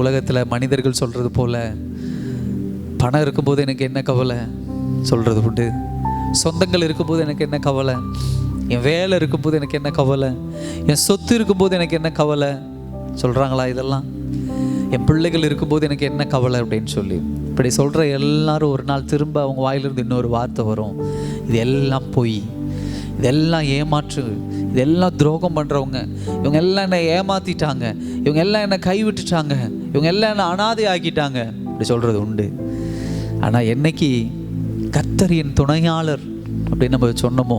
உலகத்தில் மனிதர்கள் சொல்கிறது போல் பணம் இருக்கும்போது எனக்கு என்ன கவலை சொல்கிறது உண்டு. சொந்தங்கள் இருக்கும்போது எனக்கு என்ன கவலை, என் வேலை இருக்கும்போது எனக்கு என்ன கவலை, என் சொத்து இருக்கும்போது எனக்கு என்ன கவலை சொல்கிறாங்களா? இதெல்லாம் என் பிள்ளைகள் இருக்கும்போது எனக்கு என்ன கவலை அப்படின்னு சொல்லி இப்படி சொல்கிற எல்லாரும் ஒரு நாள் திரும்ப அவங்க வாயிலிருந்து இன்னொரு வார்த்தை வரும், இது எல்லாம் பொய், இதெல்லாம் ஏமாற்று, இதெல்லாம் துரோகம் பண்ணுறவங்க, இவங்க எல்லாம் என்னை ஏமாற்றிட்டாங்க, இவங்க எல்லாம் என்னை கைவிட்டுட்டாங்க, இவங்க எல்லாம் என்னை அனாதை ஆக்கிட்டாங்க அப்படி சொல்கிறது உண்டு. ஆனால் என்னைக்கு கர்த்தரின் துணையாளர் அப்படின்னு நம்ம சொன்னோமோ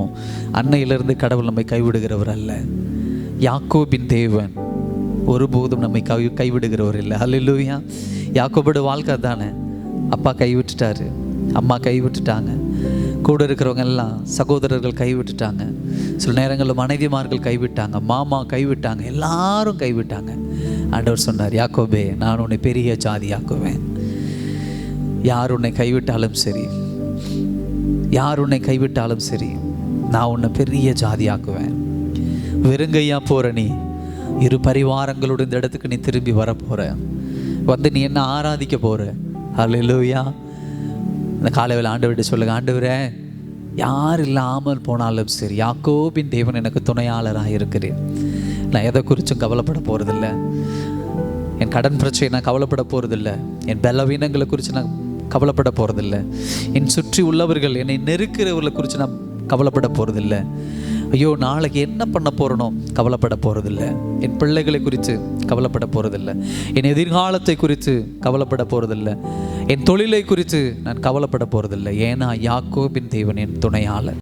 அன்னையிலிருந்து கடவுள் நம்மை கைவிடுகிறவர் அல்ல. யாக்கோபின் தேவன் ஒருபோதும் நம்மை கைவிடுகிறவர் இல்லை. அல்லேலூயா. யாக்கோபோட வாழ்க்கை தானே, அப்பா கைவிட்டுட்டாரு, அம்மா கைவிட்டுட்டாங்க, கூட இருக்கிறவங்க எல்லாம் சகோதரர்கள் கைவிட்டுட்டாங்க, சில நேரங்களில் மனைவிமார்கள் கைவிட்டாங்க, மாமா கைவிட்டாங்க, எல்லாரும் கைவிட்டாங்க. ஆண்டவர் சொன்னார், யாக்கோபே நான் உன்னை பெரிய ஜாதி ஆக்குவேன். யார் உன்னை கைவிட்டாலும் சரி, யார் உன்னை கைவிட்டாலும் சரி, நான் உன்னை பெரிய ஜாதி ஆக்குவேன். வெறுங்கையா போற நீ, இரு பரிவாரங்களோட இந்த இடத்துக்கு நீ திரும்பி வரப்போற, வந்து நீ என்ன ஆராதிக்க போற. அல்லேலூயா. இந்த காலையில் ஆண்டவர்கிட்ட சொல்லுங்க, ஆண்டவரே யார் இல்லாமல் போனாலும் சரி யாக்கோபின் தேவன் எனக்கு துணையாளராக இருக்கிறேன். நான் எதை குறித்தும் கவலைப்பட போகிறதில்ல, என் கடன் பிரச்சனை நான் கவலைப்பட போகிறதில்ல, என் பலவீனங்களை குறித்து நான் கவலைப்பட போகிறதில்ல, என் சுற்றி உள்ளவர்கள் என்னை நெருக்கிறவர்களை குறித்து நான் கவலைப்பட போகிறதில்ல, ஐயோ நாளைக்கு என்ன பண்ண போகிறனோ கவலைப்பட போகிறதில்ல, என் பிள்ளைகளை குறித்து கவலைப்பட போகிறதில்ல, என் எதிர்காலத்தை குறித்து கவலைப்பட போகிறதில்ல, என் தொழிலை குறித்து நான் கவலைப்பட போகிறதில்லை. ஏன்னா யாக்கோபின் தேவன் என் துணையாளர்.